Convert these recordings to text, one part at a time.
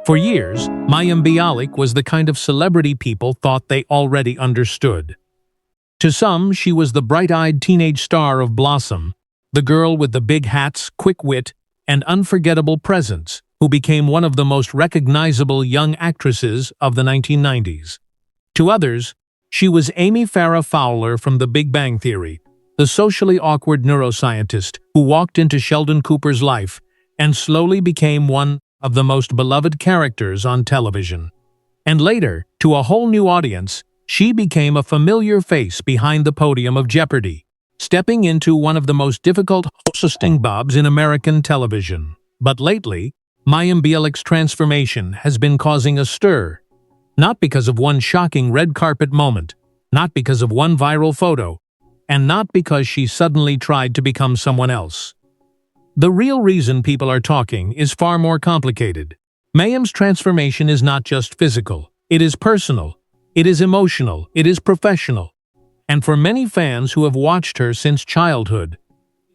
For years, Mayim Bialik was the kind of celebrity people thought they already understood. To some, she was the bright-eyed teenage star of Blossom, the girl with the big hats, quick wit, and unforgettable presence, who became one of the most recognizable young actresses of the 1990s. To others, she was Amy Farrah Fowler from The Big Bang Theory, the socially awkward neuroscientist who walked into Sheldon Cooper's life and slowly became one of the most beloved characters on television. And later, to a whole new audience, she became a familiar face behind the podium of Jeopardy, stepping into one of the most difficult hosting jobs in American television. But lately, Mayim Bialik's transformation has been causing a stir. Not because of one shocking red carpet moment, not because of one viral photo, and not because she suddenly tried to become someone else. The real reason people are talking is far more complicated. Mayim's transformation is not just physical, it is personal, it is emotional, it is professional. And for many fans who have watched her since childhood,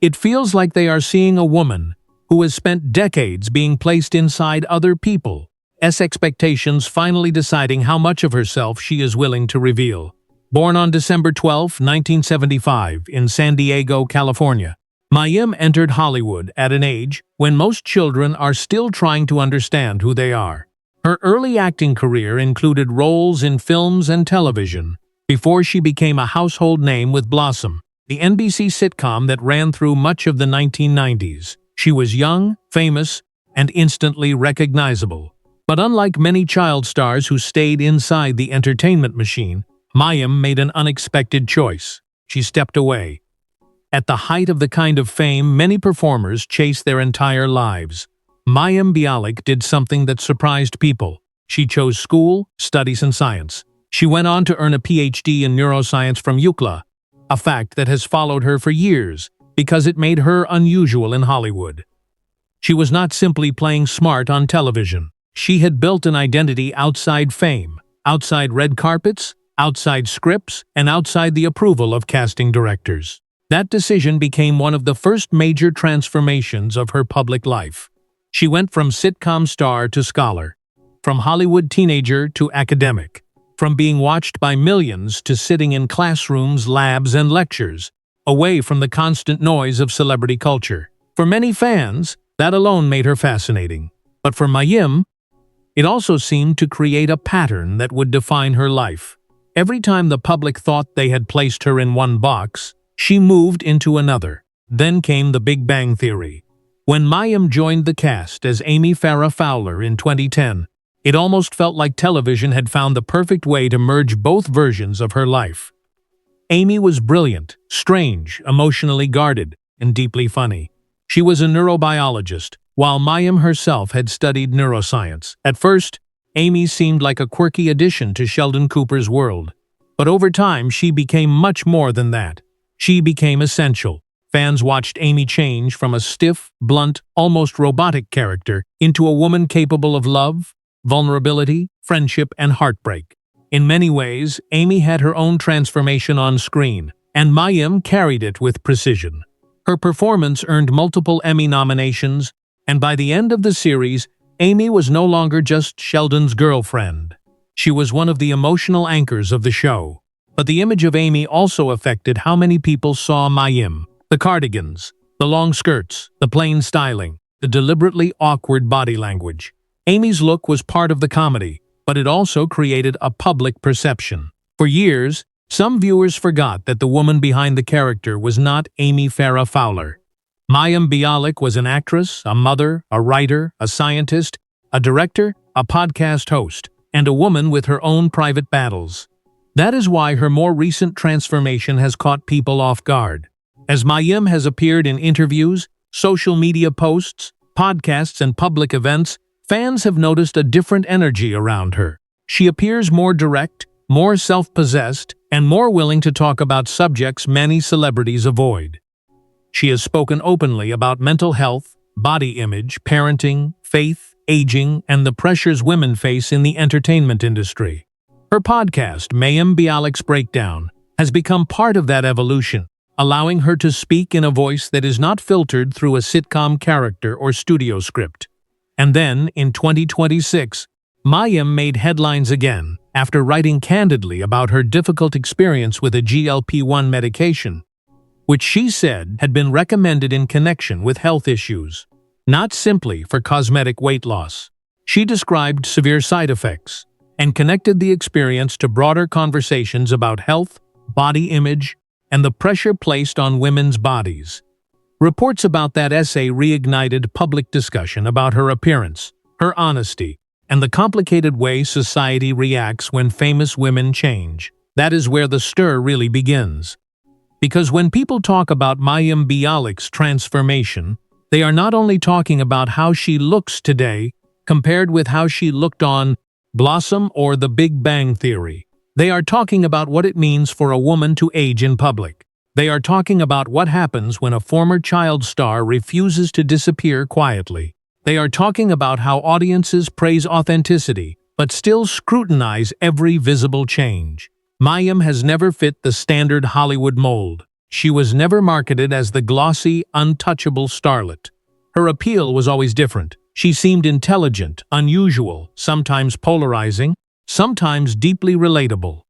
it feels like they are seeing a woman who has spent decades being placed inside other people's expectations, finally deciding how much of herself she is willing to reveal. Born on December 12, 1975, in San Diego, California, Mayim entered Hollywood at an age when most children are still trying to understand who they are. Her early acting career included roles in films and television, before she became a household name with Blossom, the NBC sitcom that ran through much of the 1990s. She was young, famous, and instantly recognizable. But unlike many child stars who stayed inside the entertainment machine, Mayim made an unexpected choice. She stepped away. At the height of the kind of fame many performers chase their entire lives, Mayim Bialik did something that surprised people. She chose school, studies, and science. She went on to earn a PhD in neuroscience from UCLA, a fact that has followed her for years because it made her unusual in Hollywood. She was not simply playing smart on television. She had built an identity outside fame, outside red carpets, outside scripts, and outside the approval of casting directors. That decision became one of the first major transformations of her public life. She went from sitcom star to scholar, from Hollywood teenager to academic, from being watched by millions to sitting in classrooms, labs, and lectures, away from the constant noise of celebrity culture. For many fans, that alone made her fascinating. But for Mayim, it also seemed to create a pattern that would define her life. Every time the public thought they had placed her in one box, she moved into another. Then came The Big Bang Theory. When Mayim joined the cast as Amy Farrah Fowler in 2010, it almost felt like television had found the perfect way to merge both versions of her life. Amy was brilliant, strange, emotionally guarded, and deeply funny. She was a neurobiologist, while Mayim herself had studied neuroscience. At first, Amy seemed like a quirky addition to Sheldon Cooper's world. But over time, she became much more than that. She became essential. Fans watched Amy change from a stiff, blunt, almost robotic character into a woman capable of love, vulnerability, friendship, and heartbreak. In many ways, Amy had her own transformation on screen, and Mayim carried it with precision. Her performance earned multiple Emmy nominations, and by the end of the series, Amy was no longer just Sheldon's girlfriend. She was one of the emotional anchors of the show. But the image of Amy also affected how many people saw Mayim. The cardigans, the long skirts, the plain styling, the deliberately awkward body language. Amy's look was part of the comedy, but it also created a public perception. For years, some viewers forgot that the woman behind the character was not Amy Farrah Fowler. Mayim Bialik was an actress, a mother, a writer, a scientist, a director, a podcast host, and a woman with her own private battles. That is why her more recent transformation has caught people off guard. As Mayim has appeared in interviews, social media posts, podcasts, and public events, fans have noticed a different energy around her. She appears more direct, more self-possessed, and more willing to talk about subjects many celebrities avoid. She has spoken openly about mental health, body image, parenting, faith, aging, and the pressures women face in the entertainment industry. Her podcast, Mayim Bialik's Breakdown, has become part of that evolution, allowing her to speak in a voice that is not filtered through a sitcom character or studio script. And then, in 2026, Mayim made headlines again after writing candidly about her difficult experience with a GLP-1 medication, which she said had been recommended in connection with health issues, not simply for cosmetic weight loss. She described severe side effects and connected the experience to broader conversations about health, body image, and the pressure placed on women's bodies. Reports about that essay reignited public discussion about her appearance, her honesty, and the complicated way society reacts when famous women change. That is where the stir really begins. Because when people talk about Mayim Bialik's transformation, they are not only talking about how she looks today compared with how she looked on Blossom or The Big Bang Theory. They are talking about what it means for a woman to age in public. They are talking about what happens when a former child star refuses to disappear quietly. They are talking about how audiences praise authenticity, but still scrutinize every visible change. Mayim has never fit the standard Hollywood mold. She was never marketed as the glossy, untouchable starlet. Her appeal was always different. She seemed intelligent, unusual, sometimes polarizing, sometimes deeply relatable.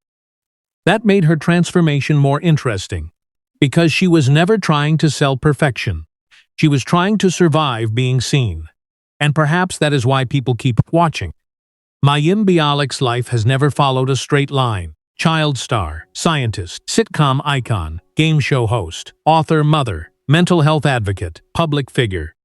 That made her transformation more interesting, because she was never trying to sell perfection. She was trying to survive being seen. And perhaps that is why people keep watching. Mayim Bialik's life has never followed a straight line. Child star, scientist, sitcom icon, game show host, author, mother, mental health advocate, public figure.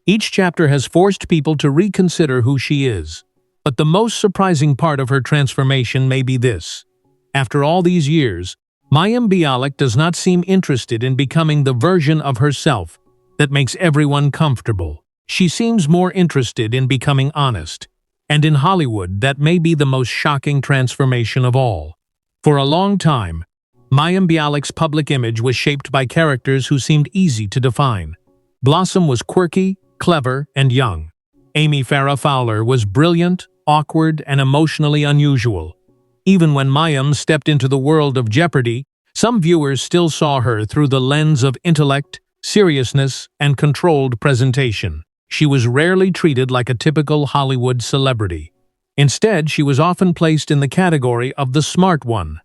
Each chapter has forced people to reconsider who she is. But the most surprising part of her transformation may be this. After all these years, Mayim Bialik does not seem interested in becoming the version of herself that makes everyone comfortable. She seems more interested in becoming honest. And in Hollywood, that may be the most shocking transformation of all. For a long time, Mayim Bialik's public image was shaped by characters who seemed easy to define. Blossom was quirky, clever, and young. Amy Farrah Fowler was brilliant, awkward, and emotionally unusual. Even when Mayim stepped into the world of Jeopardy, some viewers still saw her through the lens of intellect, seriousness, and controlled presentation. She was rarely treated like a typical Hollywood celebrity. Instead, she was often placed in the category of the smart one,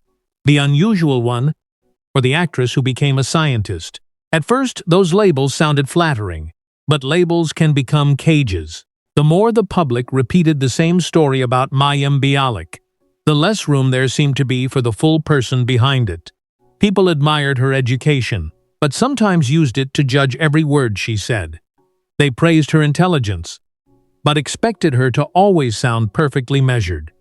the unusual one, or the actress who became a scientist. At first, those labels sounded flattering, but labels can become cages. The more the public repeated the same story about Mayim Bialik, the less room there seemed to be for the full person behind it. People admired her education, but sometimes used it to judge every word she said. They praised her intelligence, but expected her to always sound perfectly measured.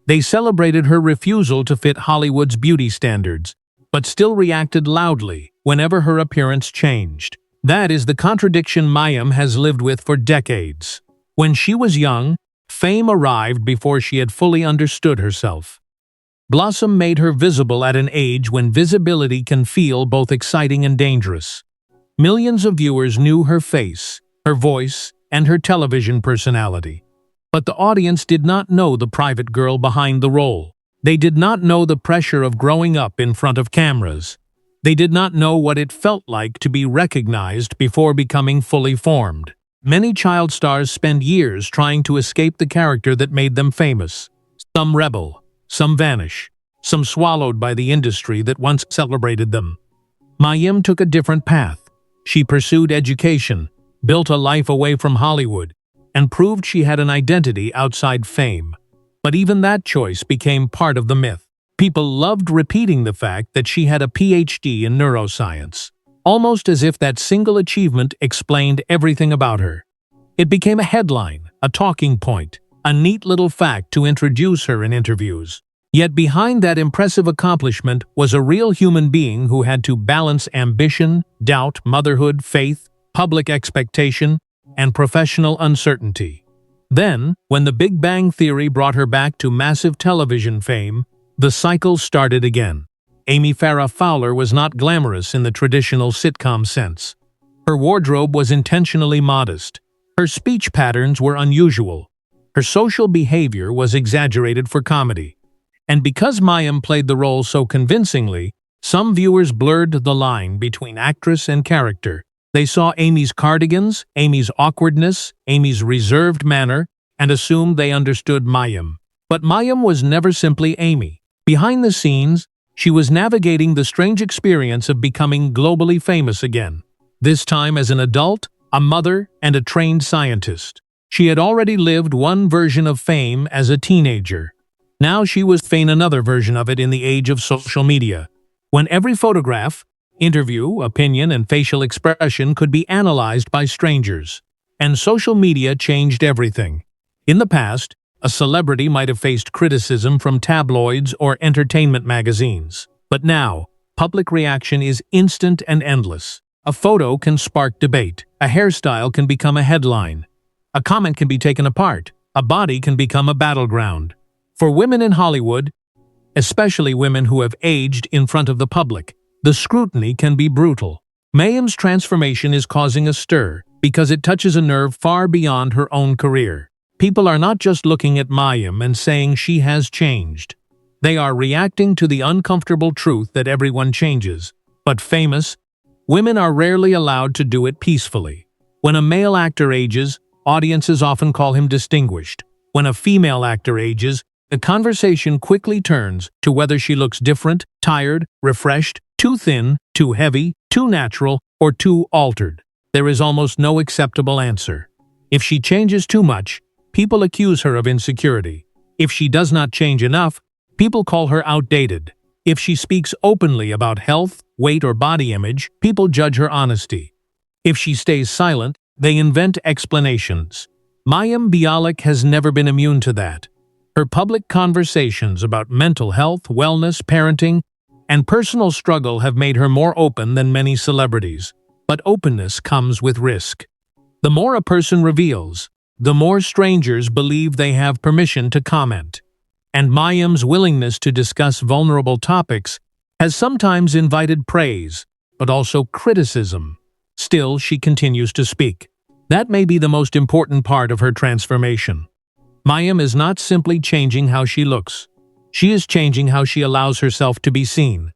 They celebrated her refusal to fit Hollywood's beauty standards, but still reacted loudly whenever her appearance changed. That is the contradiction Mayim has lived with for decades. When she was young, fame arrived before she had fully understood herself. Blossom made her visible at an age when visibility can feel both exciting and dangerous. Millions of viewers knew her face, her voice, and her television personality. But the audience did not know the private girl behind the role. They did not know the pressure of growing up in front of cameras. They did not know what it felt like to be recognized before becoming fully formed. Many child stars spend years trying to escape the character that made them famous. Some rebel, some vanish, some swallowed by the industry that once celebrated them. Mayim took a different path. She pursued education, built a life away from Hollywood, and proved she had an identity outside fame. But even that choice became part of the myth. People loved repeating the fact that she had a PhD in neuroscience, almost as if that single achievement explained everything about her. It became a headline, a talking point, a neat little fact to introduce her in interviews. Yet behind that impressive accomplishment was a real human being who had to balance ambition, doubt, motherhood, faith, public expectation, and professional uncertainty. Then, when The Big Bang Theory brought her back to massive television fame, the cycle started again. Amy Farrah Fowler was not glamorous in the traditional sitcom sense. Her wardrobe was intentionally modest. Her speech patterns were unusual. Her social behavior was exaggerated for comedy. And because Mayim played the role so convincingly, some viewers blurred the line between actress and character. They saw Amy's cardigans, Amy's awkwardness, Amy's reserved manner, and assumed they understood Mayim. But Mayim was never simply Amy. Behind the scenes, she was navigating the strange experience of becoming globally famous again. This time as an adult, a mother, and a trained scientist. She had already lived one version of fame as a teenager. Now she was facing another version of it in the age of social media, when every photograph, interview, opinion, and facial expression could be analyzed by strangers. And social media changed everything. In the past, a celebrity might have faced criticism from tabloids or entertainment magazines. But now, public reaction is instant and endless. A photo can spark debate. A hairstyle can become a headline. A comment can be taken apart. A body can become a battleground. For women in Hollywood, especially women who have aged in front of the public, the scrutiny can be brutal. Mayim's transformation is causing a stir because it touches a nerve far beyond her own career. People are not just looking at Mayim and saying she has changed. They are reacting to the uncomfortable truth that everyone changes. But famous women are rarely allowed to do it peacefully. When a male actor ages, audiences often call him distinguished. When a female actor ages, the conversation quickly turns to whether she looks different, tired, refreshed, too thin, too heavy, too natural, or too altered. There is almost no acceptable answer. If she changes too much, people accuse her of insecurity. If she does not change enough, people call her outdated. If she speaks openly about health, weight, or body image, people judge her honesty. If she stays silent, they invent explanations. Mayim Bialik has never been immune to that. Her public conversations about mental health, wellness, parenting, and personal struggle have made her more open than many celebrities. But openness comes with risk. The more a person reveals, the more strangers believe they have permission to comment. And Mayim's willingness to discuss vulnerable topics has sometimes invited praise, but also criticism. Still, she continues to speak. That may be the most important part of her transformation. Mayim is not simply changing how she looks. She is changing how she allows herself to be seen.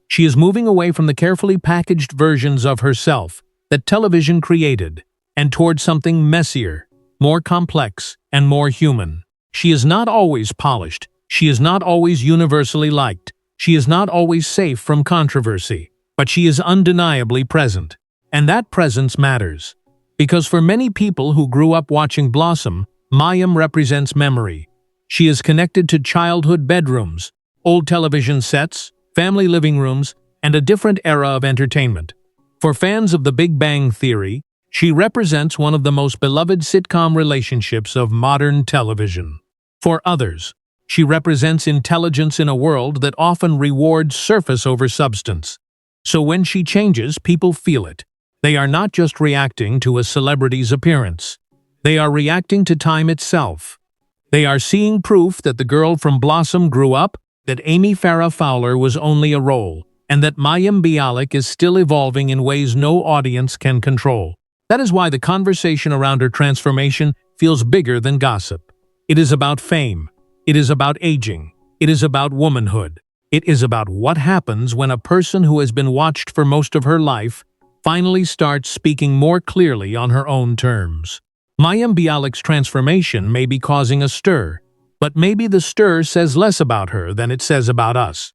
She is moving away from the carefully packaged versions of herself that television created, and towards something messier, more complex, and more human. She is not always polished. She is not always universally liked. She is not always safe from controversy. But she is undeniably present. And that presence matters. Because for many people who grew up watching Blossom, Mayim represents memory. She is connected to childhood bedrooms, old television sets, family living rooms, and a different era of entertainment. For fans of The Big Bang Theory, she represents one of the most beloved sitcom relationships of modern television. For others, she represents intelligence in a world that often rewards surface over substance. So when she changes, people feel it. They are not just reacting to a celebrity's appearance. They are reacting to time itself. They are seeing proof that the girl from Blossom grew up, that Amy Farrah Fowler was only a role, and that Mayim Bialik is still evolving in ways no audience can control. That is why the conversation around her transformation feels bigger than gossip. It is about fame. It is about aging. It is about womanhood. It is about what happens when a person who has been watched for most of her life finally starts speaking more clearly on her own terms. Mayim Bialik's transformation may be causing a stir, but maybe the stir says less about her than it says about us.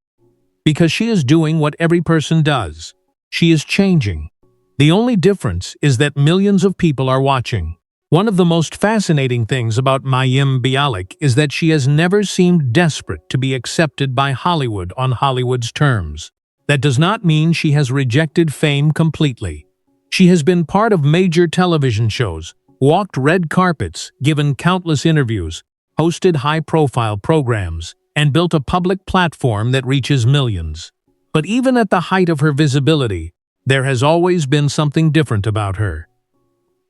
Because she is doing what every person does. She is changing. The only difference is that millions of people are watching. One of the most fascinating things about Mayim Bialik is that she has never seemed desperate to be accepted by Hollywood on Hollywood's terms. That does not mean she has rejected fame completely. She has been part of major television shows, walked red carpets, given countless interviews, hosted high-profile programs, and built a public platform that reaches millions. But even at the height of her visibility, there has always been something different about her.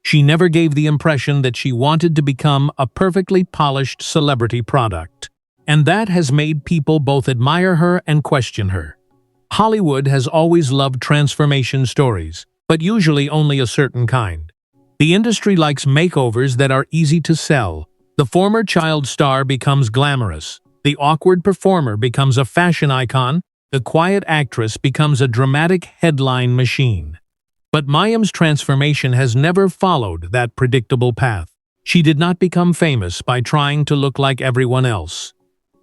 She never gave the impression that she wanted to become a perfectly polished celebrity product. And that has made people both admire her and question her. Hollywood has always loved transformation stories, but usually only a certain kind. The industry likes makeovers that are easy to sell. The former child star becomes glamorous. The awkward performer becomes a fashion icon. The quiet actress becomes a dramatic headline machine. But Mayim's transformation has never followed that predictable path. She did not become famous by trying to look like everyone else.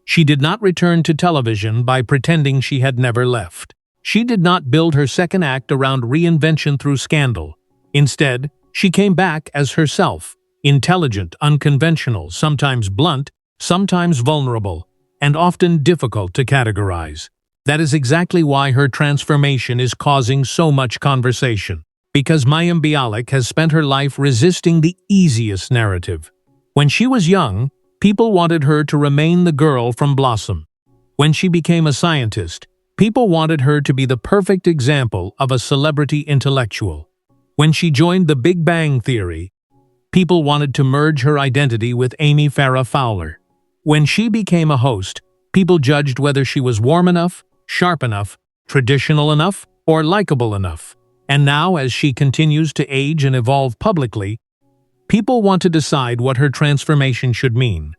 She did not return to television by pretending she had never left. She did not build her second act around reinvention through scandal. Instead, she came back as herself, intelligent, unconventional, sometimes blunt, sometimes vulnerable, and often difficult to categorize. That is exactly why her transformation is causing so much conversation. Because Mayim Bialik has spent her life resisting the easiest narrative. When she was young, people wanted her to remain the girl from Blossom. When she became a scientist, people wanted her to be the perfect example of a celebrity intellectual. When she joined the Big Bang Theory, people wanted to merge her identity with Amy Farrah Fowler. When she became a host, people judged whether she was warm enough, sharp enough, traditional enough, or likable enough. And now, as she continues to age and evolve publicly, people want to decide what her transformation should mean.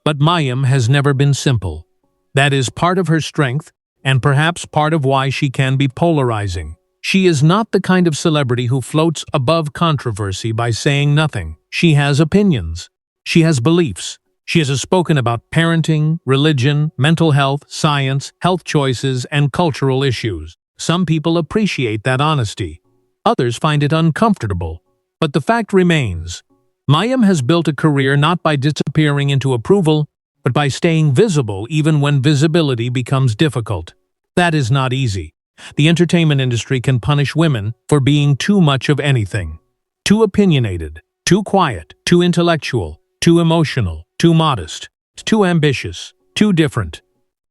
But Mayim has never been simple. That is part of her strength, and perhaps part of why she can be polarizing. She is not the kind of celebrity who floats above controversy by saying nothing. She has opinions. She has beliefs. She has spoken about parenting, religion, mental health, science, health choices, and cultural issues. Some people appreciate that honesty. Others find it uncomfortable. But the fact remains, Mayim has built a career not by disappearing into approval, but by staying visible even when visibility becomes difficult. That is not easy. The entertainment industry can punish women for being too much of anything. Too opinionated, too quiet, too intellectual, too emotional, too modest, too ambitious, too different.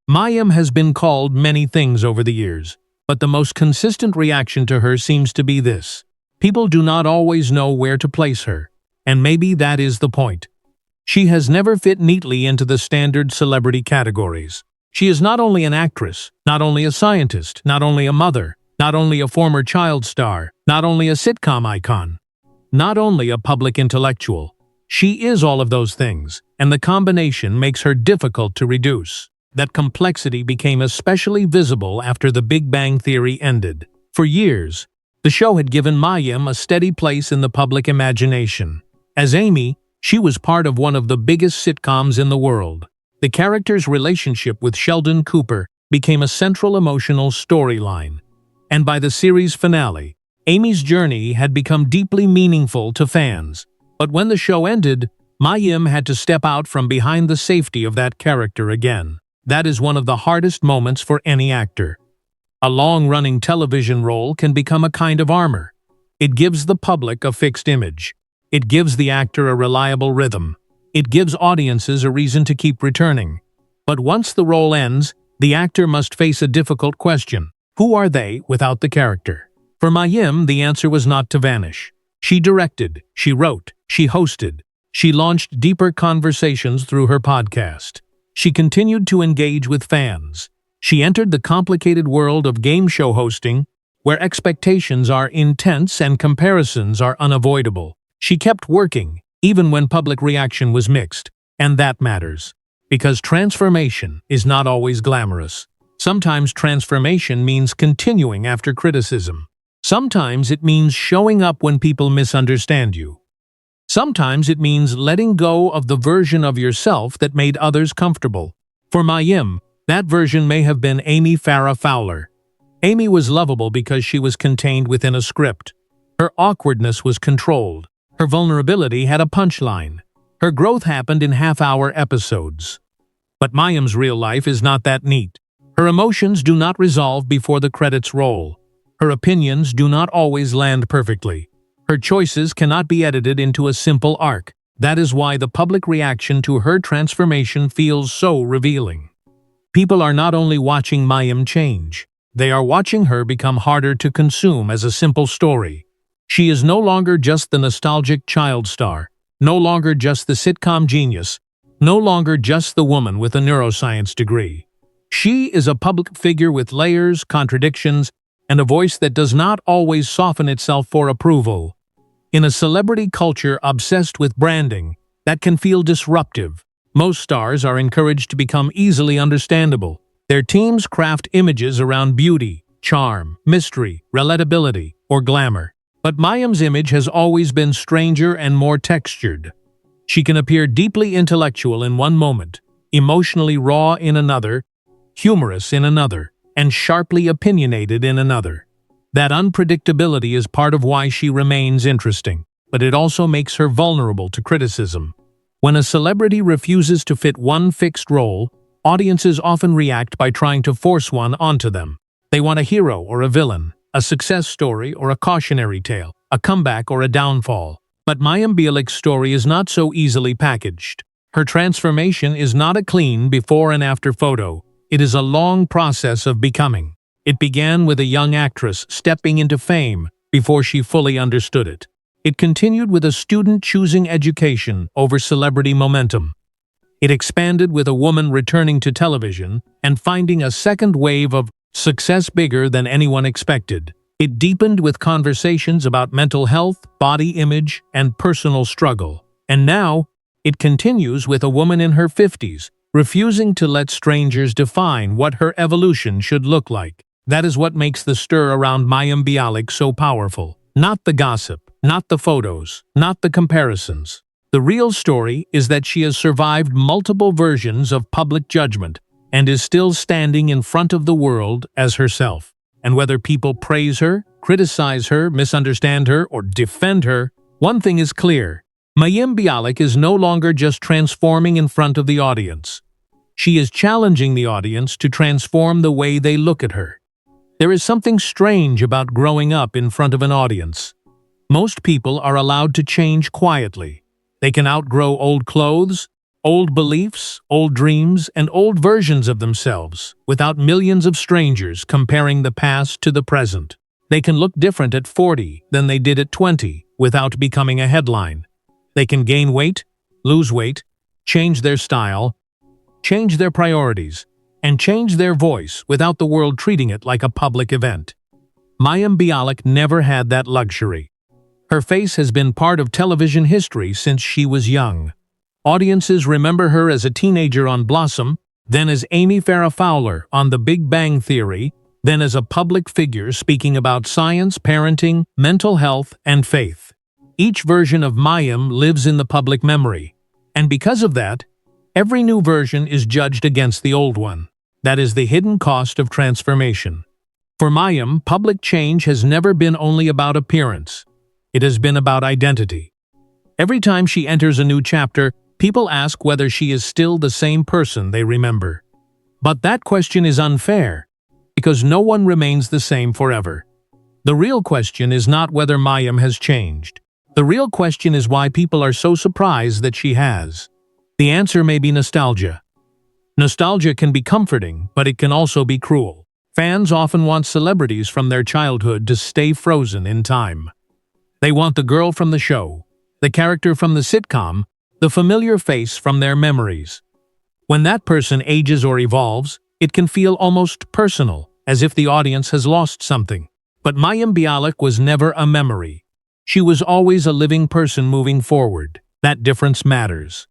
Mayim has been called many things over the years, but the most consistent reaction to her seems to be this. People do not always know where to place her, and maybe that is the point. She has never fit neatly into the standard celebrity categories. She is not only an actress, not only a scientist, not only a mother, not only a former child star, not only a sitcom icon, not only a public intellectual. She is all of those things, and the combination makes her difficult to reduce. That complexity became especially visible after The Big Bang Theory ended. For years, the show had given Mayim a steady place in the public imagination. As Amy, she was part of one of the biggest sitcoms in the world. The character's relationship with Sheldon Cooper became a central emotional storyline. And by the series finale, Amy's journey had become deeply meaningful to fans. But when the show ended, Mayim had to step out from behind the safety of that character again. That is one of the hardest moments for any actor. A long-running television role can become a kind of armor. It gives the public a fixed image. It gives the actor a reliable rhythm. It gives audiences a reason to keep returning. But once the role ends, the actor must face a difficult question. Who are they without the character? For Mayim, the answer was not to vanish. She directed, she wrote, she hosted. She launched deeper conversations through her podcast. She continued to engage with fans. She entered the complicated world of game show hosting, where expectations are intense and comparisons are unavoidable. She kept working, even when public reaction was mixed. And that matters. Because transformation is not always glamorous. Sometimes transformation means continuing after criticism. Sometimes it means showing up when people misunderstand you. Sometimes it means letting go of the version of yourself that made others comfortable. For Mayim, that version may have been Amy Farrah Fowler. Amy was lovable because she was contained within a script. Her awkwardness was controlled. Her vulnerability had a punchline. Her growth happened in half-hour episodes. But Mayim's real life is not that neat. Her emotions do not resolve before the credits roll. Her opinions do not always land perfectly. Her choices cannot be edited into a simple arc. That is why the public reaction to her transformation feels so revealing. People are not only watching Mayim change, they are watching her become harder to consume as a simple story. She is no longer just the nostalgic child star, no longer just the sitcom genius, no longer just the woman with a neuroscience degree. She is a public figure with layers, contradictions, and a voice that does not always soften itself for approval. In a celebrity culture obsessed with branding, that can feel disruptive. Most stars are encouraged to become easily understandable. Their teams craft images around beauty, charm, mystery, relatability, or glamour. But Mayim's image has always been stranger and more textured. She can appear deeply intellectual in one moment, emotionally raw in another, humorous in another, and sharply opinionated in another. That unpredictability is part of why she remains interesting, but it also makes her vulnerable to criticism. When a celebrity refuses to fit one fixed role, audiences often react by trying to force one onto them. They want a hero or a villain, a success story or a cautionary tale, a comeback or a downfall. But Mayim Bialik's story is not so easily packaged. Her transformation is not a clean before and after photo. It is a long process of becoming. It began with a young actress stepping into fame before she fully understood it. It continued with a student choosing education over celebrity momentum. It expanded with a woman returning to television and finding a second wave of success bigger than anyone expected. It deepened with conversations about mental health, body image, and personal struggle. And now, it continues with a woman in her 50s, refusing to let strangers define what her evolution should look like. That is what makes the stir around Mayim Bialik so powerful. Not the gossip, not the photos, not the comparisons. The real story is that she has survived multiple versions of public judgment and is still standing in front of the world as herself. And whether people praise her, criticize her, misunderstand her, or defend her, one thing is clear. Mayim Bialik is no longer just transforming in front of the audience. She is challenging the audience to transform the way they look at her. There is something strange about growing up in front of an audience. Most people are allowed to change quietly. They can outgrow old clothes, old beliefs, old dreams, and old versions of themselves without millions of strangers comparing the past to the present. They can look different at 40 than they did at 20 without becoming a headline. They can gain weight, lose weight, change their style, change their priorities, and change their voice without the world treating it like a public event. Mayim Bialik never had that luxury. Her face has been part of television history since she was young. Audiences remember her as a teenager on Blossom, then as Amy Farrah Fowler on The Big Bang Theory, then as a public figure speaking about science, parenting, mental health, and faith. Each version of Mayim lives in the public memory, and because of that, every new version is judged against the old one. That is the hidden cost of transformation. For Mayim, public change has never been only about appearance. It has been about identity. Every time she enters a new chapter, people ask whether she is still the same person they remember. But that question is unfair, because no one remains the same forever. The real question is not whether Mayim has changed. The real question is why people are so surprised that she has. The answer may be nostalgia. Nostalgia can be comforting, but it can also be cruel. Fans often want celebrities from their childhood to stay frozen in time. They want the girl from the show, the character from the sitcom, the familiar face from their memories. When that person ages or evolves, it can feel almost personal, as if the audience has lost something. But Mayim Bialik was never a memory. She was always a living person moving forward. That difference matters.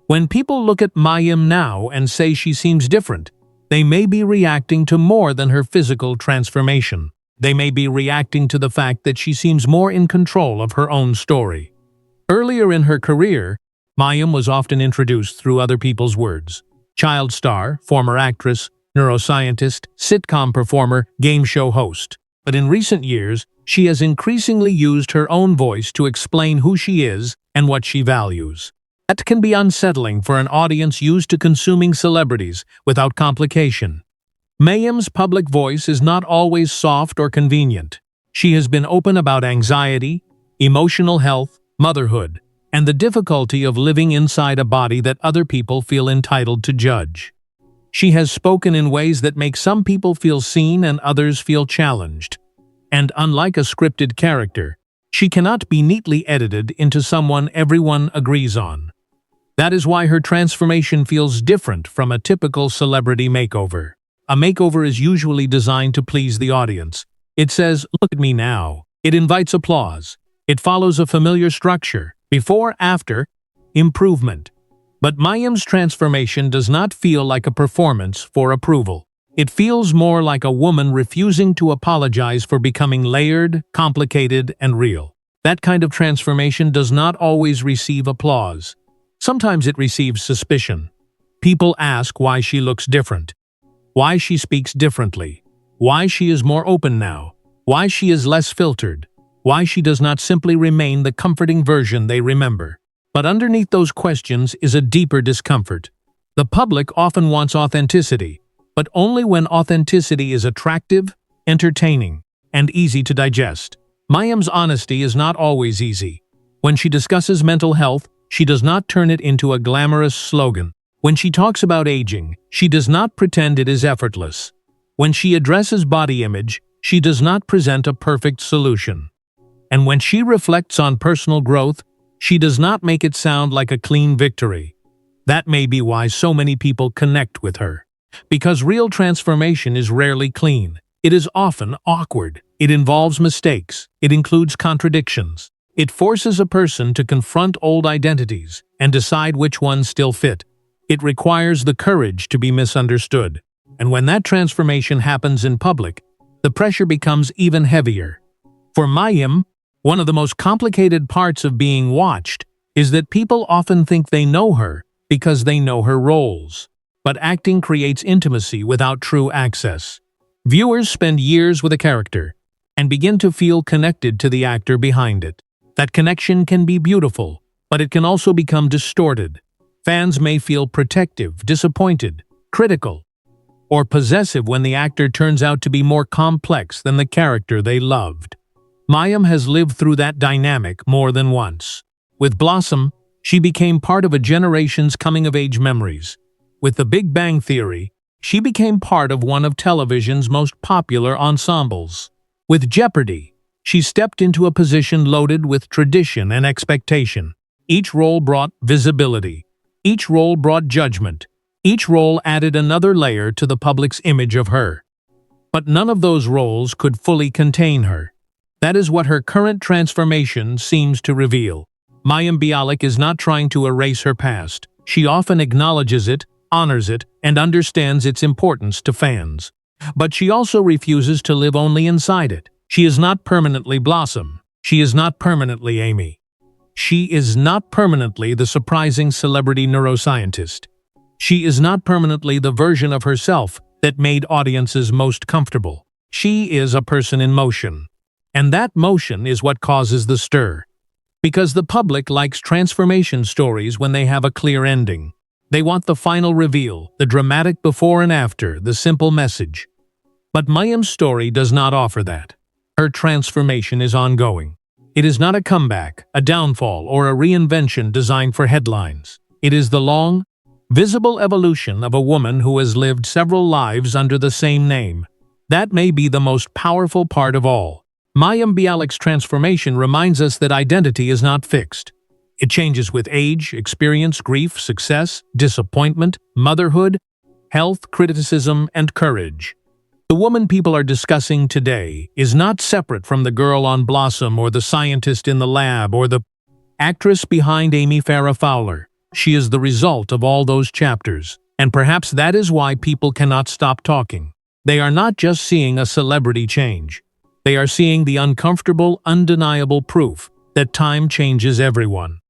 When people look at Mayim now and say she seems different, they may be reacting to more than her physical transformation. They may be reacting to the fact that she seems more in control of her own story. Earlier in her career, Mayim was often introduced through other people's words. Child star, former actress, neuroscientist, sitcom performer, game show host. But in recent years, she has increasingly used her own voice to explain who she is and what she values. That can be unsettling for an audience used to consuming celebrities without complication. Mayim's public voice is not always soft or convenient. She has been open about anxiety, emotional health, motherhood, and the difficulty of living inside a body that other people feel entitled to judge. She has spoken in ways that make some people feel seen and others feel challenged. And unlike a scripted character, she cannot be neatly edited into someone everyone agrees on. That is why her transformation feels different from a typical celebrity makeover. A makeover is usually designed to please the audience. It says, "Look at me now." It invites applause. It follows a familiar structure. Before, after, improvement. But Mayim's transformation does not feel like a performance for approval. It feels more like a woman refusing to apologize for becoming layered, complicated, and real. That kind of transformation does not always receive applause. Sometimes it receives suspicion. People ask why she looks different, why she speaks differently, why she is more open now, why she is less filtered, why she does not simply remain the comforting version they remember. But underneath those questions is a deeper discomfort. The public often wants authenticity, but only when authenticity is attractive, entertaining, and easy to digest. Mayim's honesty is not always easy. When she discusses mental health, she does not turn it into a glamorous slogan. When she talks about aging, she does not pretend it is effortless. When she addresses body image, she does not present a perfect solution. And when she reflects on personal growth, she does not make it sound like a clean victory. That may be why so many people connect with her. Because real transformation is rarely clean. It is often awkward. It involves mistakes. It includes contradictions. It forces a person to confront old identities and decide which ones still fit. It requires the courage to be misunderstood. And when that transformation happens in public, the pressure becomes even heavier. For Mayim, one of the most complicated parts of being watched is that people often think they know her because they know her roles. But acting creates intimacy without true access. Viewers spend years with a character and begin to feel connected to the actor behind it. That connection can be beautiful, but it can also become distorted. Fans may feel protective, disappointed, critical, or possessive when the actor turns out to be more complex than the character they loved. Mayim has lived through that dynamic more than once. With Blossom, she became part of a generation's coming-of-age memories. With The Big Bang Theory, she became part of one of television's most popular ensembles. With Jeopardy, she stepped into a position loaded with tradition and expectation. Each role brought visibility. Each role brought judgment. Each role added another layer to the public's image of her. But none of those roles could fully contain her. That is what her current transformation seems to reveal. Mayim Bialik is not trying to erase her past. She often acknowledges it, honors it, and understands its importance to fans. But she also refuses to live only inside it. She is not permanently Blossom. She is not permanently Amy. She is not permanently the surprising celebrity neuroscientist. She is not permanently the version of herself that made audiences most comfortable. She is a person in motion. And that motion is what causes the stir. Because the public likes transformation stories when they have a clear ending. They want the final reveal, the dramatic before and after, the simple message. But Mayim's story does not offer that. Her transformation is ongoing. It is not a comeback, a downfall, or a reinvention designed for headlines. It is the long, visible evolution of a woman who has lived several lives under the same name. That may be the most powerful part of all. Mayim Bialik's transformation reminds us that identity is not fixed. It changes with age, experience, grief, success, disappointment, motherhood, health, criticism, and courage. The woman people are discussing today is not separate from the girl on Blossom or the scientist in the lab or the actress behind Amy Farrah Fowler. She is the result of all those chapters, and perhaps that is why people cannot stop talking. They are not just seeing a celebrity change. They are seeing the uncomfortable, undeniable proof that time changes everyone.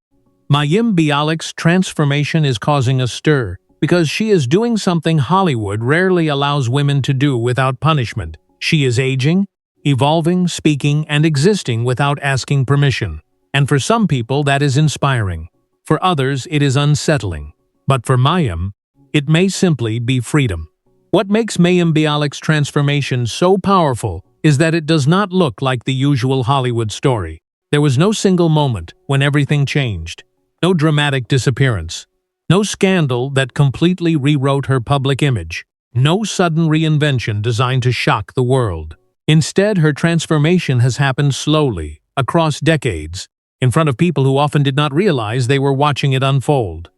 Mayim Bialik's transformation is causing a stir because she is doing something Hollywood rarely allows women to do without punishment. She is aging, evolving, speaking, and existing without asking permission. And for some people, that is inspiring. For others, it is unsettling. But for Mayim, it may simply be freedom. What makes Mayim Bialik's transformation so powerful is that it does not look like the usual Hollywood story. There was no single moment when everything changed. No dramatic disappearance. No scandal that completely rewrote her public image. No sudden reinvention designed to shock the world. Instead, her transformation has happened slowly, across decades, in front of people who often did not realize they were watching it unfold.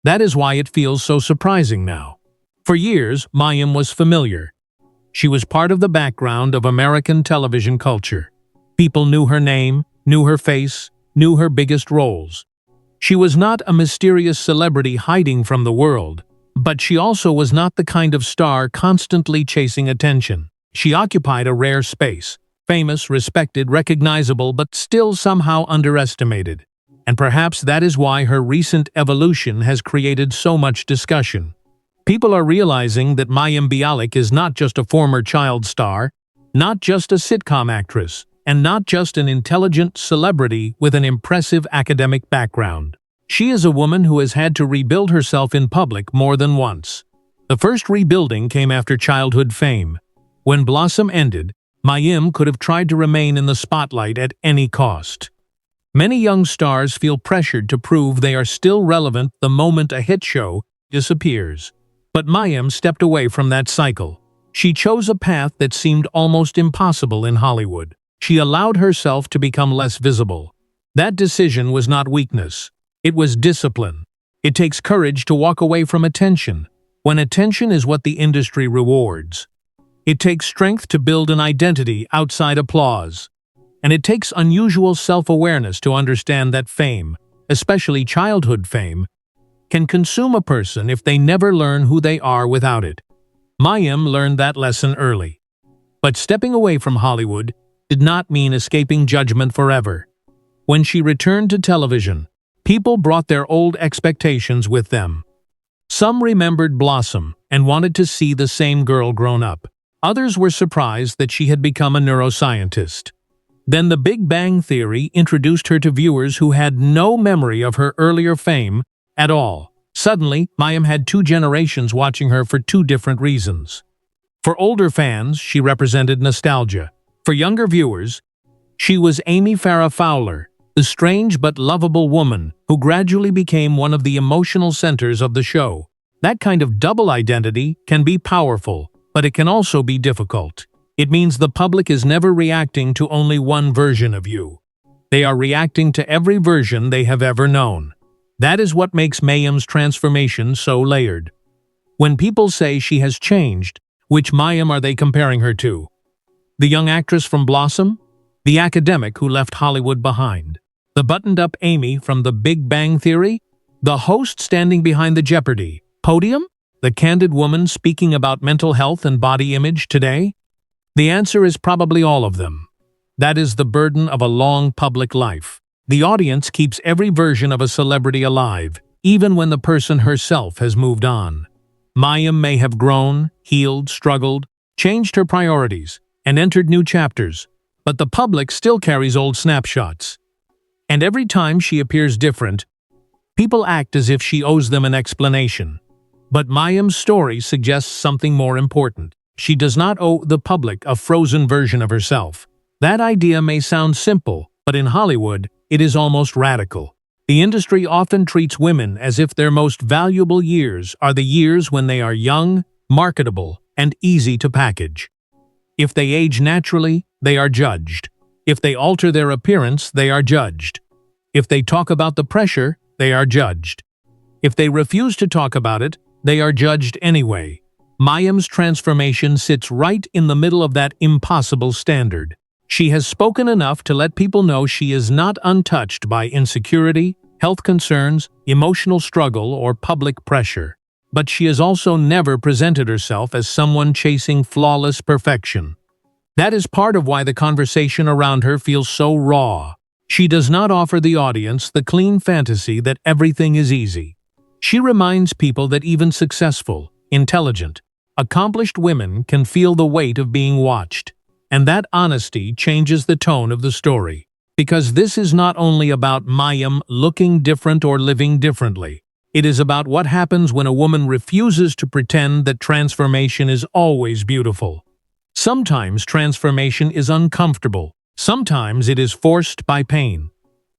That is why it feels so surprising now. For years, Mayim was familiar. She was part of the background of American television culture. People knew her name, knew her face, knew her biggest roles. She was not a mysterious celebrity hiding from the world. But she also was not the kind of star constantly chasing attention. She occupied a rare space, famous, respected, recognizable, but still somehow underestimated. And perhaps that is why her recent evolution has created so much discussion. People are realizing that Mayim Bialik is not just a former child star, not just a sitcom actress, and not just an intelligent celebrity with an impressive academic background. She is a woman who has had to rebuild herself in public more than once. The first rebuilding came after childhood fame. When Blossom ended, Mayim could have tried to remain in the spotlight at any cost. Many young stars feel pressured to prove they are still relevant the moment a hit show disappears. But Mayim stepped away from that cycle. She chose a path that seemed almost impossible in Hollywood. She allowed herself to become less visible. That decision was not weakness. It was discipline. It takes courage to walk away from attention, when attention is what the industry rewards. It takes strength to build an identity outside applause. And it takes unusual self-awareness to understand that fame, especially childhood fame, can consume a person if they never learn who they are without it. Mayim learned that lesson early. But stepping away from Hollywood did not mean escaping judgment forever. When she returned to television, people brought their old expectations with them. Some remembered Blossom and wanted to see the same girl grown up. Others were surprised that she had become a neuroscientist. Then the Big Bang Theory introduced her to viewers who had no memory of her earlier fame at all. Suddenly, Mayim had two generations watching her for two different reasons. For older fans, she represented nostalgia. For younger viewers, she was Amy Farrah Fowler, the strange but lovable woman who gradually became one of the emotional centers of the show. That kind of double identity can be powerful, but it can also be difficult. It means the public is never reacting to only one version of you. They are reacting to every version they have ever known. That is what makes Mayim's transformation so layered. When people say she has changed, which Mayim are they comparing her to? The young actress from Blossom? The academic who left Hollywood behind? The buttoned-up Amy from The Big Bang Theory? The host standing behind the Jeopardy! Podium? The candid woman speaking about mental health and body image today? The answer is probably all of them. That is the burden of a long public life. The audience keeps every version of a celebrity alive, even when the person herself has moved on. Mayim may have grown, healed, struggled, changed her priorities, and entered new chapters, but the public still carries old snapshots. And every time she appears different, people act as if she owes them an explanation. But Mayim's story suggests something more important. She does not owe the public a frozen version of herself. That idea may sound simple, but in Hollywood, it is almost radical. The industry often treats women as if their most valuable years are the years when they are young, marketable, and easy to package. If they age naturally, they are judged. If they alter their appearance, they are judged. If they talk about the pressure, they are judged. If they refuse to talk about it, they are judged anyway. Mayim's transformation sits right in the middle of that impossible standard. She has spoken enough to let people know she is not untouched by insecurity, health concerns, emotional struggle, or public pressure. But she has also never presented herself as someone chasing flawless perfection. That is part of why the conversation around her feels so raw. She does not offer the audience the clean fantasy that everything is easy. She reminds people that even successful, intelligent, accomplished women can feel the weight of being watched. And that honesty changes the tone of the story. Because this is not only about Mayim looking different or living differently. It is about what happens when a woman refuses to pretend that transformation is always beautiful. Sometimes transformation is uncomfortable. Sometimes it is forced by pain.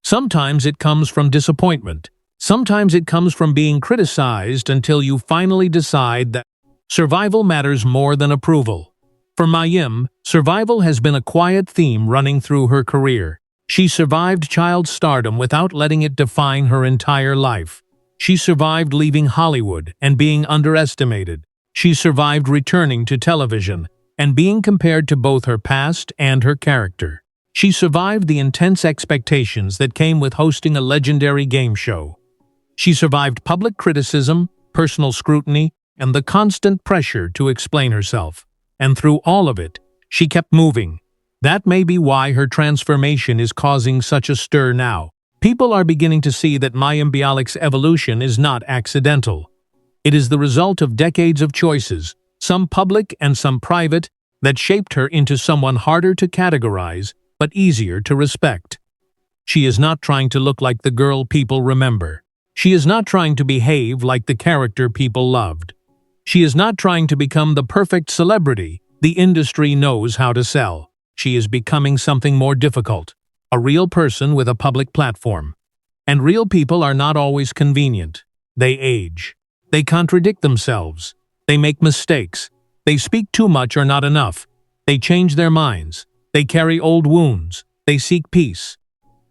Sometimes it comes from disappointment. Sometimes it comes from being criticized until you finally decide that survival matters more than approval. For Mayim, survival has been a quiet theme running through her career. She survived child stardom without letting it define her entire life. She survived leaving Hollywood and being underestimated. She survived returning to television and being compared to both her past and her character. She survived the intense expectations that came with hosting a legendary game show. She survived public criticism, personal scrutiny, and the constant pressure to explain herself. And through all of it, she kept moving. That may be why her transformation is causing such a stir now. People are beginning to see that Mayim Bialik's evolution is not accidental. It is the result of decades of choices, some public and some private, that shaped her into someone harder to categorize, but easier to respect. She is not trying to look like the girl people remember. She is not trying to behave like the character people loved. She is not trying to become the perfect celebrity the industry knows how to sell. She is becoming something more difficult, a real person with a public platform. And real people are not always convenient. They age. They contradict themselves. They make mistakes. They speak too much or not enough. They change their minds. They carry old wounds. They seek peace.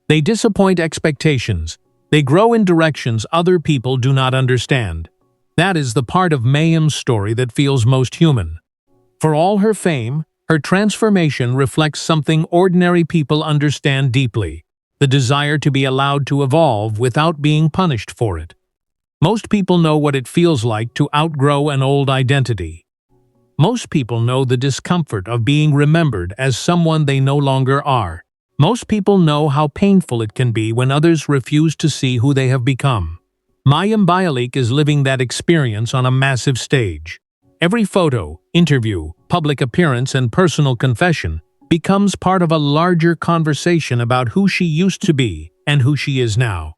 They disappoint expectations. They grow in directions other people do not understand. That is the part of Mayim's story that feels most human. For all her fame, her transformation reflects something ordinary people understand deeply: the desire to be allowed to evolve without being punished for it. Most people know what it feels like to outgrow an old identity. Most people know the discomfort of being remembered as someone they no longer are. Most people know how painful it can be when others refuse to see who they have become. Mayim Bialik is living that experience on a massive stage. Every photo, interview, public appearance, and personal confession becomes part of a larger conversation about who she used to be and who she is now.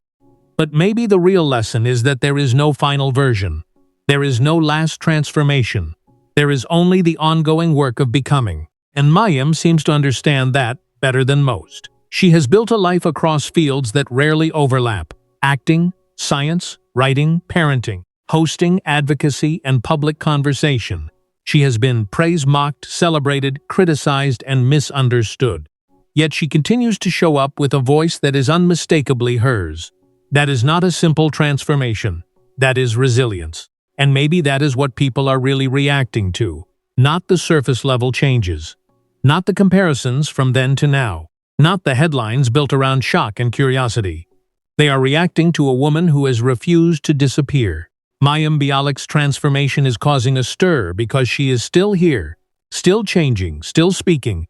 But maybe the real lesson is that there is no final version. There is no last transformation. There is only the ongoing work of becoming. And Mayim seems to understand that better than most. She has built a life across fields that rarely overlap: acting, science, writing, parenting, hosting, advocacy, and public conversation. She has been praised, mocked, celebrated, criticized, and misunderstood. Yet she continues to show up with a voice that is unmistakably hers. That is not a simple transformation. That is resilience. And maybe that is what people are really reacting to. Not the surface-level changes. Not the comparisons from then to now. Not the headlines built around shock and curiosity. They are reacting to a woman who has refused to disappear. Mayim Bialik's transformation is causing a stir because she is still here, still changing, still speaking,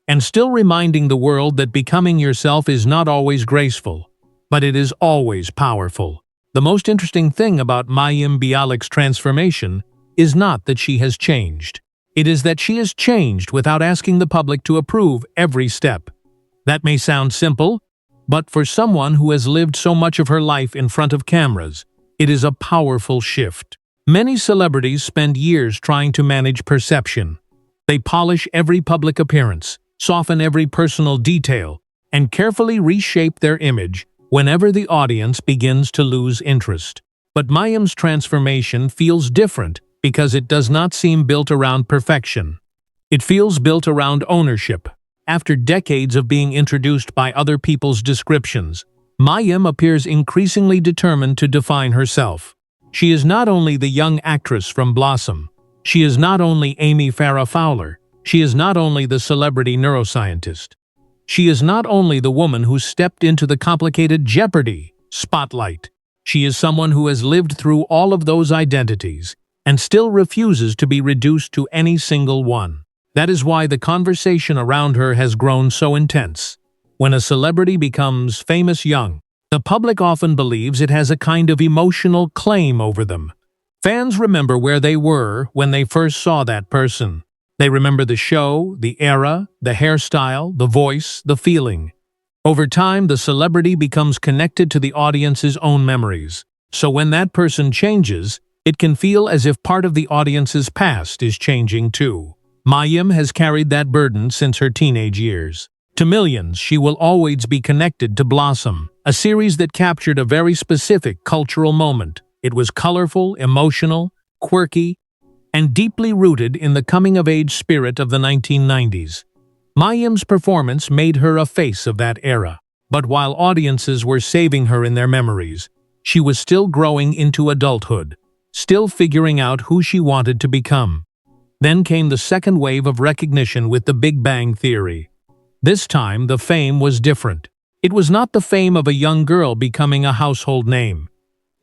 and still reminding the world that becoming yourself is not always graceful, but it is always powerful. The most interesting thing about Mayim Bialik's transformation is not that she has changed. It is that she has changed without asking the public to approve every step. That may sound simple, but for someone who has lived so much of her life in front of cameras, it is a powerful shift. Many celebrities spend years trying to manage perception. They polish every public appearance, soften every personal detail, and carefully reshape their image whenever the audience begins to lose interest. But Mayim's transformation feels different because it does not seem built around perfection. It feels built around ownership. After decades of being introduced by other people's descriptions, Mayim appears increasingly determined to define herself. She is not only the young actress from Blossom. She is not only Amy Farrah Fowler. She is not only the celebrity neuroscientist. She is not only the woman who stepped into the complicated Jeopardy! Spotlight. She is someone who has lived through all of those identities and still refuses to be reduced to any single one. That is why the conversation around her has grown so intense. When a celebrity becomes famous young, the public often believes it has a kind of emotional claim over them. Fans remember where they were when they first saw that person. They remember the show, the era, the hairstyle, the voice, the feeling. Over time, the celebrity becomes connected to the audience's own memories. So when that person changes, it can feel as if part of the audience's past is changing too. Mayim has carried that burden since her teenage years. To millions, she will always be connected to Blossom, a series that captured a very specific cultural moment. It was colorful, emotional, quirky, and deeply rooted in the coming-of-age spirit of the 1990s. Mayim's performance made her a face of that era. But while audiences were saving her in their memories, she was still growing into adulthood, still figuring out who she wanted to become. Then came the second wave of recognition with the Big Bang Theory. This time, the fame was different. It was not the fame of a young girl becoming a household name.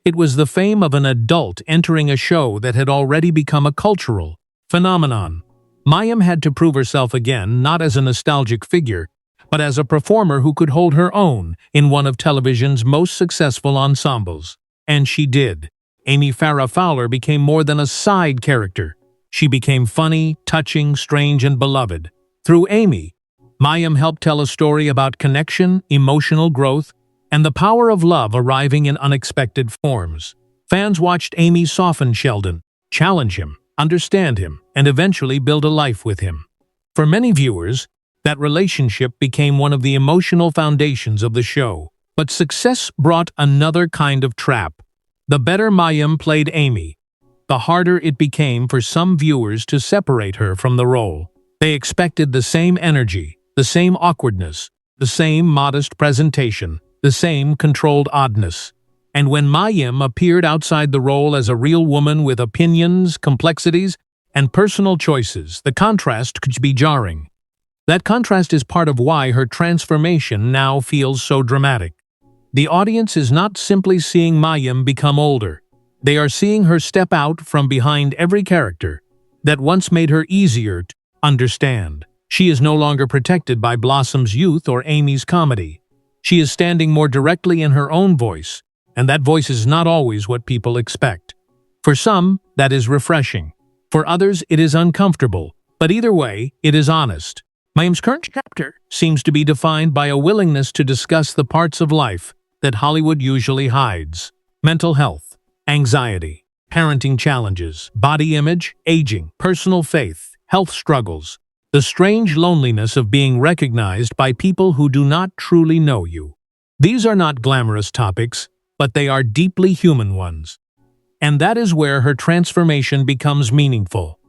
It was the fame of an adult entering a show that had already become a cultural phenomenon. Mayim had to prove herself again, not as a nostalgic figure, but as a performer who could hold her own in one of television's most successful ensembles. And she did. Amy Farrah Fowler became more than a side character. She became funny, touching, strange, and beloved. Through Amy, Mayim helped tell a story about connection, emotional growth, and the power of love arriving in unexpected forms. Fans watched Amy soften Sheldon, challenge him, understand him, and eventually build a life with him. For many viewers, that relationship became one of the emotional foundations of the show. But success brought another kind of trap. The better Mayim played Amy, the harder it became for some viewers to separate her from the role. They expected the same energy, the same awkwardness, the same modest presentation, the same controlled oddness. And when Mayim appeared outside the role as a real woman with opinions, complexities, and personal choices, the contrast could be jarring. That contrast is part of why her transformation now feels so dramatic. The audience is not simply seeing Mayim become older. They are seeing her step out from behind every character that once made her easier to understand. She is no longer protected by Blossom's youth or Amy's comedy. She is standing more directly in her own voice, and that voice is not always what people expect. For some, that is refreshing. For others, it is uncomfortable. But either way, it is honest. Mayim's current chapter seems to be defined by a willingness to discuss the parts of life that Hollywood usually hides. Mental health, anxiety, parenting challenges, body image, aging, personal faith, health struggles, the strange loneliness of being recognized by people who do not truly know you. These are not glamorous topics, but they are deeply human ones. And that is where her transformation becomes meaningful.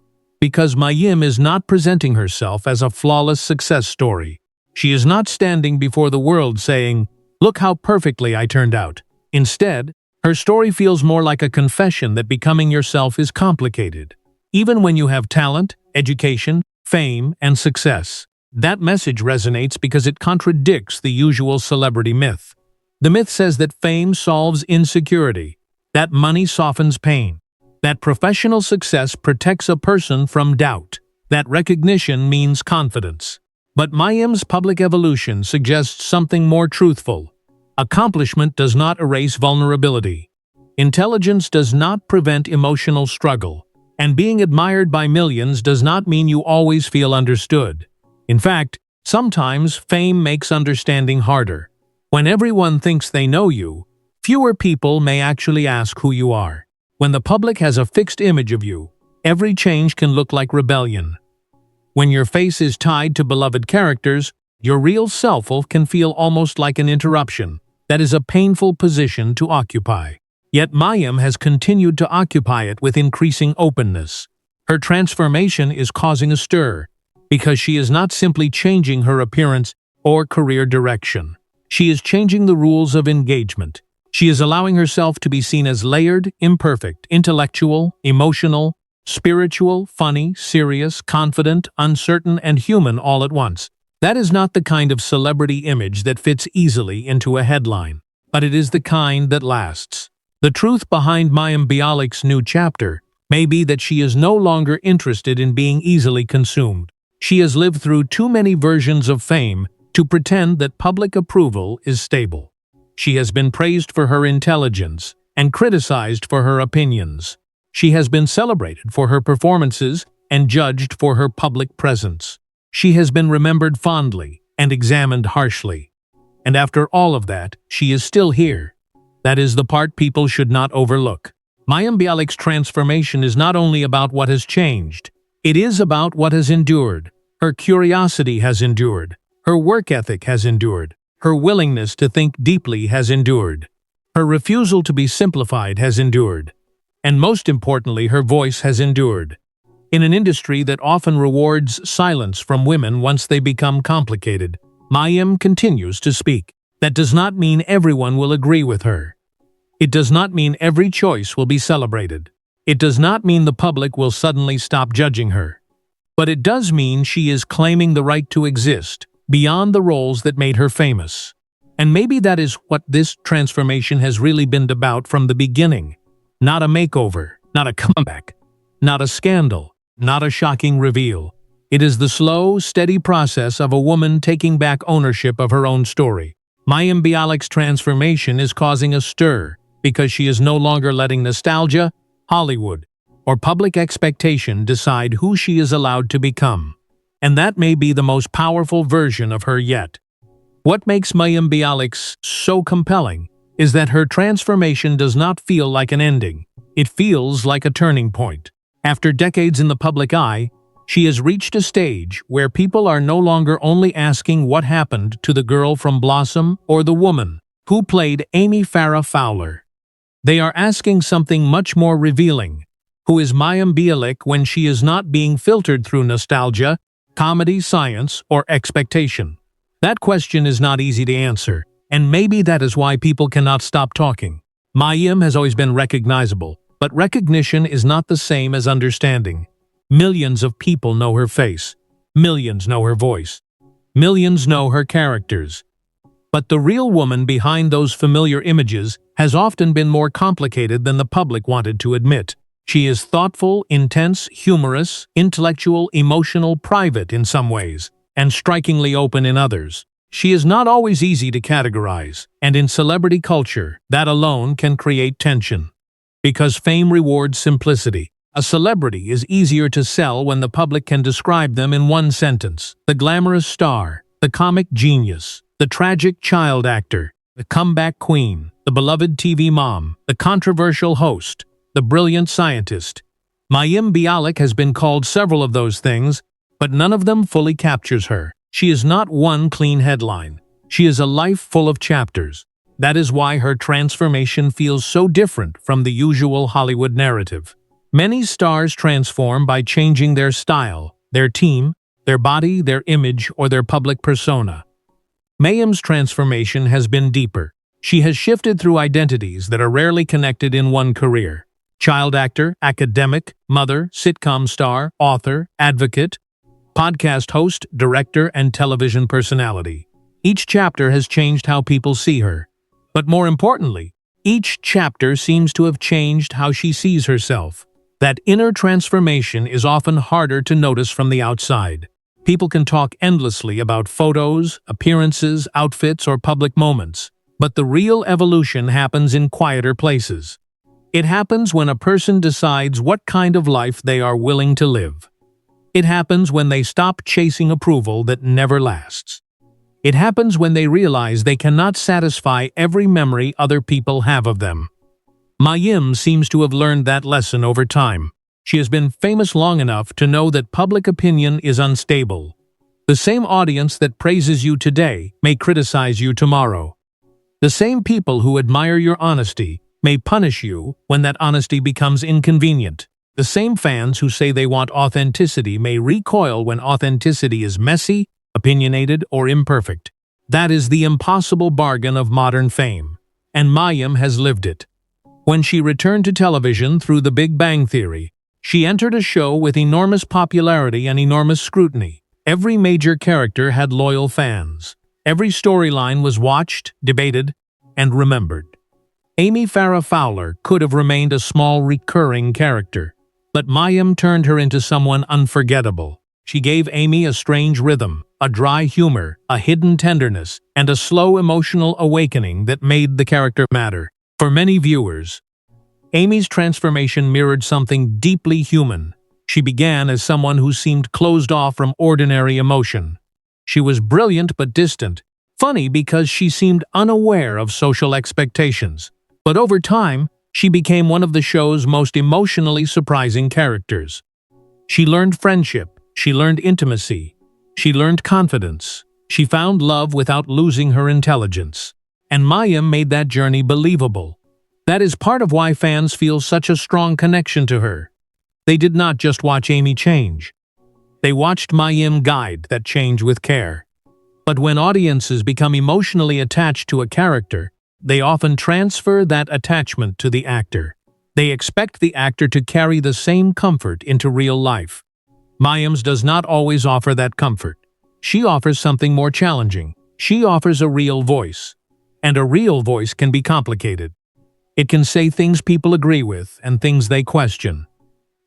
Because Mayim is not presenting herself as a flawless success story. She is not standing before the world saying, "Look how perfectly I turned out." Instead, her story feels more like a confession that becoming yourself is complicated. Even when you have talent, education, fame, and success. That message resonates because it contradicts the usual celebrity myth. The myth says that fame solves insecurity, that money softens pain, that professional success protects a person from doubt, that recognition means confidence. But Mayim's public evolution suggests something more truthful. Accomplishment does not erase vulnerability. Intelligence does not prevent emotional struggle. And being admired by millions does not mean you always feel understood. In fact, sometimes fame makes understanding harder. When everyone thinks they know you, fewer people may actually ask who you are. When the public has a fixed image of you, every change can look like rebellion. When your face is tied to beloved characters, your real self can feel almost like an interruption. That is a painful position to occupy. Yet Mayim has continued to occupy it with increasing openness. Her transformation is causing a stir, because she is not simply changing her appearance or career direction. She is changing the rules of engagement. She is allowing herself to be seen as layered, imperfect, intellectual, emotional, spiritual, funny, serious, confident, uncertain, and human all at once. That is not the kind of celebrity image that fits easily into a headline, but it is the kind that lasts. The truth behind Mayim Bialik's new chapter may be that she is no longer interested in being easily consumed. She has lived through too many versions of fame to pretend that public approval is stable. She has been praised for her intelligence and criticized for her opinions. She has been celebrated for her performances and judged for her public presence. She has been remembered fondly and examined harshly. And after all of that, she is still here. That is the part people should not overlook. Mayim Bialik's transformation is not only about what has changed. It is about what has endured. Her curiosity has endured. Her work ethic has endured. Her willingness to think deeply has endured. Her refusal to be simplified has endured. And most importantly, her voice has endured. In an industry that often rewards silence from women once they become complicated, Mayim continues to speak. That does not mean everyone will agree with her. It does not mean every choice will be celebrated. It does not mean the public will suddenly stop judging her. But it does mean she is claiming the right to exist beyond the roles that made her famous. And maybe that is what this transformation has really been about from the beginning. Not a makeover, not a comeback, not a scandal, not a shocking reveal. It is the slow, steady process of a woman taking back ownership of her own story. Mayim Bialik's transformation is causing a stir because she is no longer letting nostalgia, Hollywood, or public expectation decide who she is allowed to become. And that may be the most powerful version of her yet. What makes Mayim Bialik so compelling is that her transformation does not feel like an ending. It feels like a turning point. After decades in the public eye, she has reached a stage where people are no longer only asking what happened to the girl from Blossom or the woman who played Amy Farrah Fowler. They are asking something much more revealing. Who is Mayim Bialik when she is not being filtered through nostalgia, comedy, science, or expectation? That question is not easy to answer, and maybe that is why people cannot stop talking. Mayim has always been recognizable, but recognition is not the same as understanding. Millions of people know her face. Millions know her voice. Millions know her characters. But the real woman behind those familiar images has often been more complicated than the public wanted to admit. She is thoughtful, intense, humorous, intellectual, emotional, private in some ways, and strikingly open in others. She is not always easy to categorize, and in celebrity culture, that alone can create tension. Because fame rewards simplicity. A celebrity is easier to sell when the public can describe them in one sentence. The glamorous star, the comic genius, the tragic child actor, the comeback queen, the beloved TV mom, the controversial host, the brilliant scientist. Mayim Bialik has been called several of those things, but none of them fully captures her. She is not one clean headline. She is a life full of chapters. That is why her transformation feels so different from the usual Hollywood narrative. Many stars transform by changing their style, their team, their body, their image, or their public persona. Mayim's transformation has been deeper. She has shifted through identities that are rarely connected in one career. Child actor, academic, mother, sitcom star, author, advocate, podcast host, director, and television personality. Each chapter has changed how people see her. But more importantly, each chapter seems to have changed how she sees herself. That inner transformation is often harder to notice from the outside. People can talk endlessly about photos, appearances, outfits, or public moments, but the real evolution happens in quieter places. It happens when a person decides what kind of life they are willing to live. It happens when they stop chasing approval that never lasts. It happens when they realize they cannot satisfy every memory other people have of them. Mayim seems to have learned that lesson over time. She has been famous long enough to know that public opinion is unstable. The same audience that praises you today may criticize you tomorrow. The same people who admire your honesty may punish you when that honesty becomes inconvenient. The same fans who say they want authenticity may recoil when authenticity is messy, opinionated, or imperfect. That is the impossible bargain of modern fame, and Mayim has lived it. When she returned to television through The Big Bang Theory, she entered a show with enormous popularity and enormous scrutiny. Every major character had loyal fans. Every storyline was watched, debated, and remembered. Amy Farrah Fowler could have remained a small recurring character, but Mayim turned her into someone unforgettable. She gave Amy a strange rhythm, a dry humor, a hidden tenderness, and a slow emotional awakening that made the character matter. For many viewers, Amy's transformation mirrored something deeply human. She began as someone who seemed closed off from ordinary emotion. She was brilliant but distant, funny because she seemed unaware of social expectations. But over time, she became one of the show's most emotionally surprising characters. She learned friendship, she learned intimacy, she learned confidence. She found love without losing her intelligence. And Mayim made that journey believable. That is part of why fans feel such a strong connection to her. They did not just watch Amy change. They watched Mayim guide that change with care. But when audiences become emotionally attached to a character, they often transfer that attachment to the actor. They expect the actor to carry the same comfort into real life. Mayim's does not always offer that comfort. She offers something more challenging. She offers a real voice. And a real voice can be complicated. It can say things people agree with and things they question.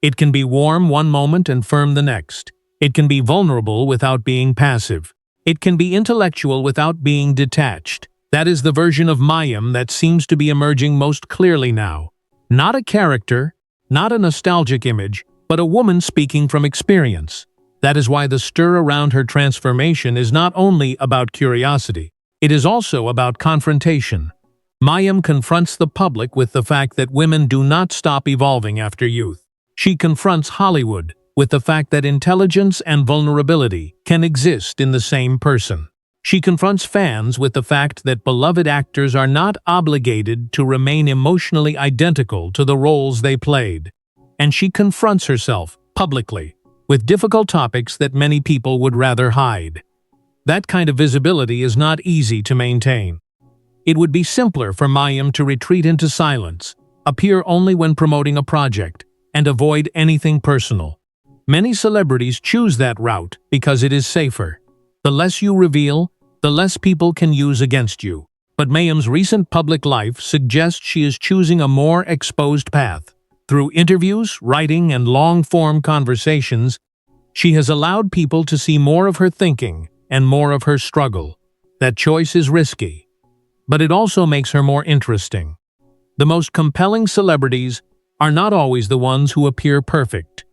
It can be warm one moment and firm the next. It can be vulnerable without being passive. It can be intellectual without being detached. That is the version of Mayim that seems to be emerging most clearly now. Not a character, not a nostalgic image, but a woman speaking from experience. That is why the stir around her transformation is not only about curiosity, it is also about confrontation. Mayim confronts the public with the fact that women do not stop evolving after youth. She confronts Hollywood with the fact that intelligence and vulnerability can exist in the same person. She confronts fans with the fact that beloved actors are not obligated to remain emotionally identical to the roles they played. And she confronts herself, publicly, with difficult topics that many people would rather hide. That kind of visibility is not easy to maintain. It would be simpler for Mayim to retreat into silence, appear only when promoting a project, and avoid anything personal. Many celebrities choose that route because it is safer. The less you reveal, the less people can use against you. But Mayim's recent public life suggests she is choosing a more exposed path. Through interviews, writing, and long-form conversations, she has allowed people to see more of her thinking and more of her struggle. That choice is risky, but it also makes her more interesting. The most compelling celebrities are not always the ones who appear perfect.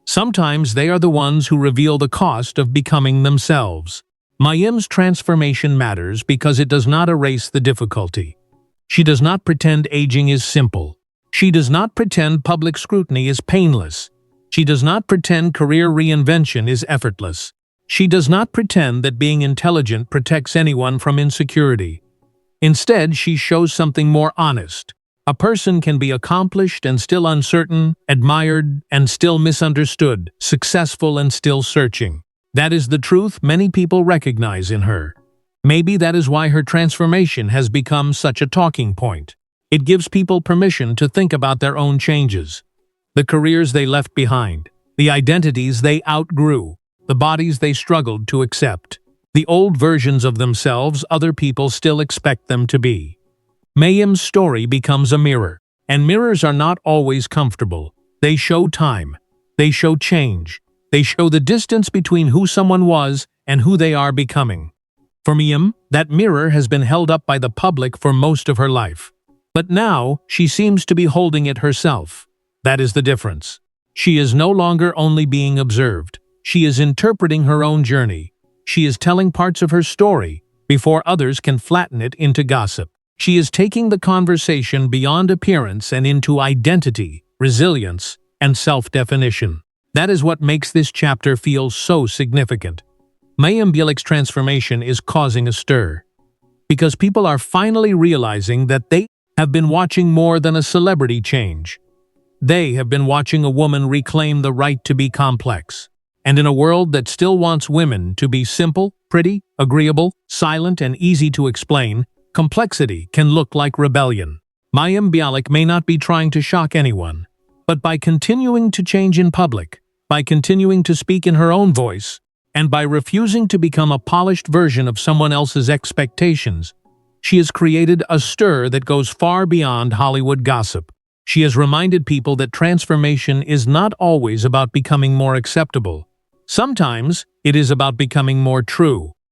Sometimes they are the ones who reveal the cost of becoming themselves. Mayim's transformation matters because it does not erase the difficulty. She does not pretend aging is simple. She does not pretend public scrutiny is painless. She does not pretend career reinvention is effortless. She does not pretend that being intelligent protects anyone from insecurity. Instead, she shows something more honest. A person can be accomplished and still uncertain, admired and still misunderstood, successful and still searching. That is the truth many people recognize in her. Maybe that is why her transformation has become such a talking point. It gives people permission to think about their own changes, the careers they left behind, the identities they outgrew, the bodies they struggled to accept, the old versions of themselves other people still expect them to be. Mayim's story becomes a mirror, and mirrors are not always comfortable. They show time. They show change. They show the distance between who someone was and who they are becoming. For Mayim, that mirror has been held up by the public for most of her life. But now, she seems to be holding it herself. That is the difference. She is no longer only being observed. She is interpreting her own journey. She is telling parts of her story before others can flatten it into gossip. She is taking the conversation beyond appearance and into identity, resilience, and self-definition. That is what makes this chapter feel so significant. Mayim Bialik's transformation is causing a stir, because people are finally realizing that they have been watching more than a celebrity change. They have been watching a woman reclaim the right to be complex. And in a world that still wants women to be simple, pretty, agreeable, silent, and easy to explain, complexity can look like rebellion. Mayim Bialik may not be trying to shock anyone, but by continuing to change in public, by continuing to speak in her own voice, and by refusing to become a polished version of someone else's expectations, she has created a stir that goes far beyond Hollywood gossip. She has reminded people that transformation is not always about becoming more acceptable. Sometimes it is about becoming more true.